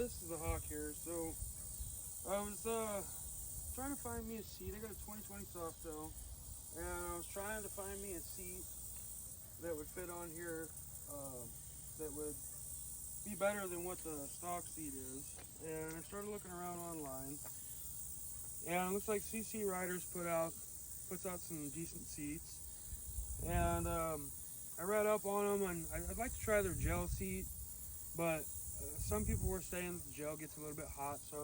this is the hawk here. So I was trying to find me a seat. I got a 2020 Softail, and I was trying to find me a seat that would fit on here, that would be better than what the stock seat is. And I started looking around online, and it looks like CC Riders puts out some decent seats. And I read up on them, and I'd like to try their gel seat, but some people were saying that the gel gets a little bit hot, so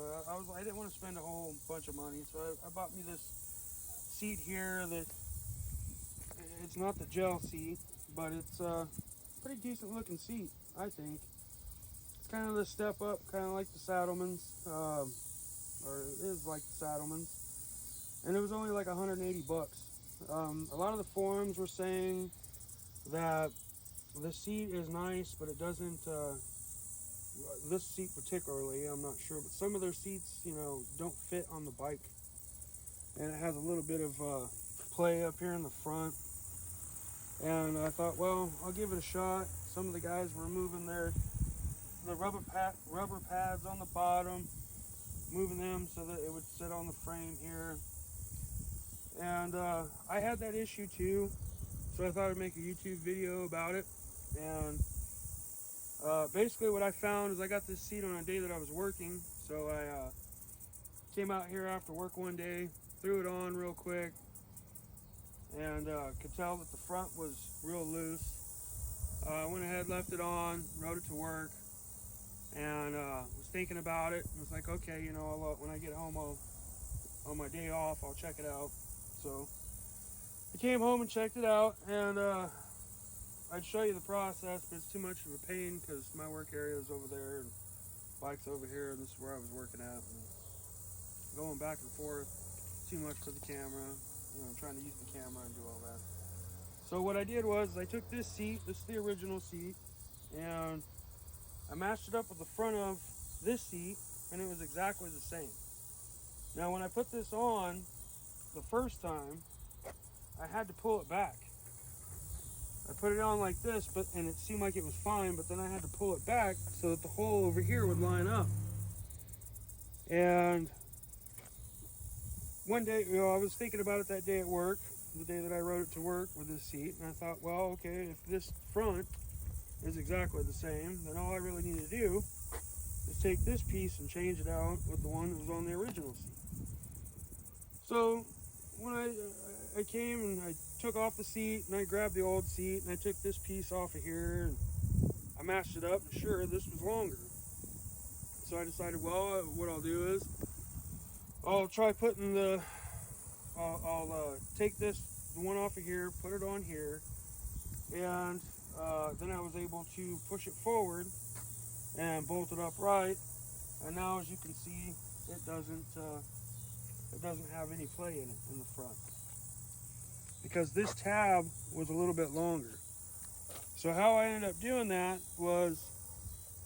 I didn't want to spend a whole bunch of money, so I bought me this seat here that it's not the gel seat, but it's a pretty decent looking seat, I think. It's kind of the step up, kind of like the Saddleman's, or it is like the Saddleman's, and it was only like 180 bucks. A lot of the forums were saying that the seat is nice, but it doesn't, this seat particularly, I'm not sure, but some of their seats, don't fit on the bike. And it has a little bit of play up here in the front. And I thought, well, I'll give it a shot. Some of the guys were moving the rubber pads on the bottom, moving them so that it would sit on the frame here. And I had that issue too, so I thought I'd make a YouTube video about it. And basically what I found is I got this seat on a day that I was working, so I came out here after work one day, threw it on real quick, and could tell that the front was real loose. I went ahead, left it on, rode it to work, and was thinking about it. Was like, okay, when I get home, on my day off, I'll check it out. So I came home and checked it out, and I'd show you the process, but it's too much of a pain because my work area is over there and bike's over here, and this is where I was working at. And going back and forth, too much for the camera. I'm trying to use the camera and do all that. So what I did was I took this seat, this is the original seat, and I matched it up with the front of this seat, and it was exactly the same. Now when I put this on the first time, I had to pull it back. I put it on like this, and it seemed like it was fine, but then I had to pull it back so that the hole over here would line up. And one day, I was thinking about it that day at work, the day that I rode it to work with this seat, and I thought, well, okay, if this front is exactly the same, then all I really need to do is take this piece and change it out with the one that was on the original seat. So when I came and I took off the seat and I grabbed the old seat and I took this piece off of here and I matched it up, and sure, this was longer. So I decided, well, what I'll do is I'll try putting I'll take the one off of here, put it on here, and then I was able to push it forward and bolt it up right. And now, as you can see, it doesn't have any play in it in the front because this tab was a little bit longer. So how I ended up doing that was,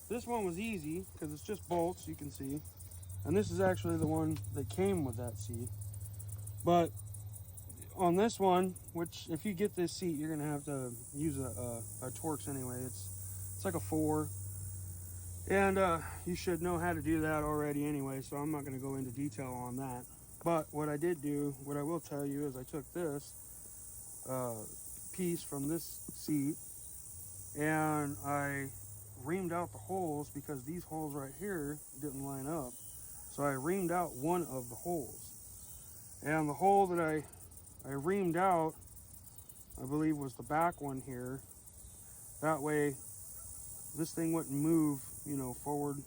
this one was easy because it's just bolts, you can see. And this is actually the one that came with that seat. But on this one, which if you get this seat, you're gonna have to use a Torx anyway. It's like a 4, and you should know how to do that already anyway. So I'm not gonna go into detail on that. But what I did do, what I will tell you, is I took this piece from this seat and I reamed out the holes because these holes right here didn't line up. So I reamed out one of the holes. And the hole that I reamed out, I believe, was the back one here. That way, this thing wouldn't move, forward.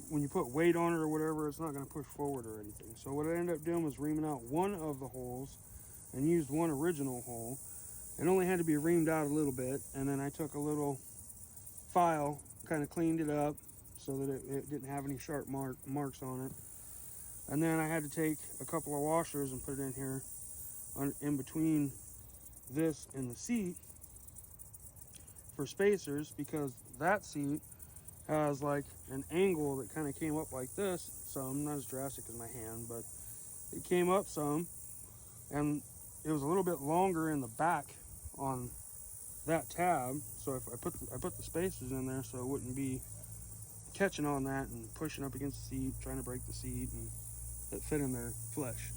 When you put weight on it or whatever, it's not going to push forward or anything. So what I ended up doing was reaming out one of the holes and used one original hole. It only had to be reamed out a little bit. And then I took a little file, kind of cleaned it up, so that it didn't have any sharp marks on it. And then I had to take a couple of washers and put it in here in between this and the seat for spacers, because that seat has like an angle that kind of came up like this, some, not as drastic as my hand, but it came up some, and it was a little bit longer in the back on that tab. So if I put the spacers in there so it wouldn't be catching on that and pushing up against the seat, trying to break the seat, and it fit in their flesh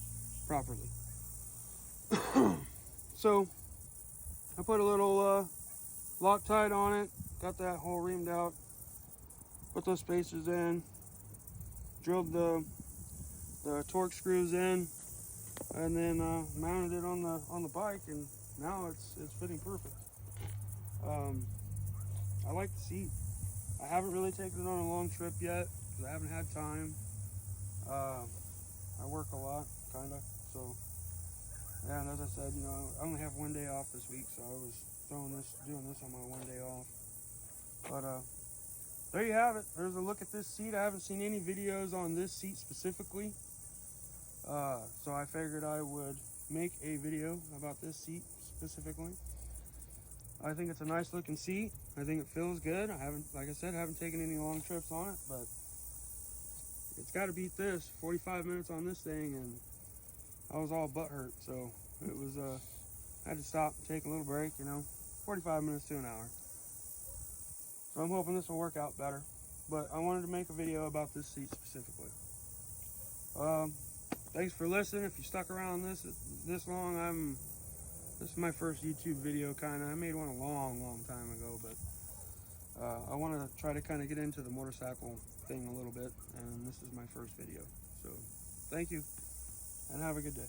properly. So I put a little Loctite on it, got that hole reamed out, put those spacers in, drilled the torque screws in, and then mounted it on the bike, and now it's fitting perfect. I like the seat. I haven't really taken it on a long trip yet because I haven't had time. I work a lot, kind of, so yeah. And as I said, you know, I only have one day off this week, so I was doing this on my one day off. But there you have it. There's a look at this seat. I haven't seen any videos on this seat specifically, so I figured I would make a video about this seat specifically. I think it's a nice looking seat. I think it feels good. Like I said, I haven't taken any long trips on it, but it's got to beat this. 45 minutes on this thing, and I was all butt hurt. So it was, I had to stop and take a little break, you know, 45 minutes to an hour. So I'm hoping this will work out better. But I wanted to make a video about this seat specifically. Thanks for listening. If you stuck around this long, this is my first YouTube video, kind of. I made one a long time ago, but I want to try to kind of get into the motorcycle thing a little bit, and this is my first video. So thank you, and have a good day.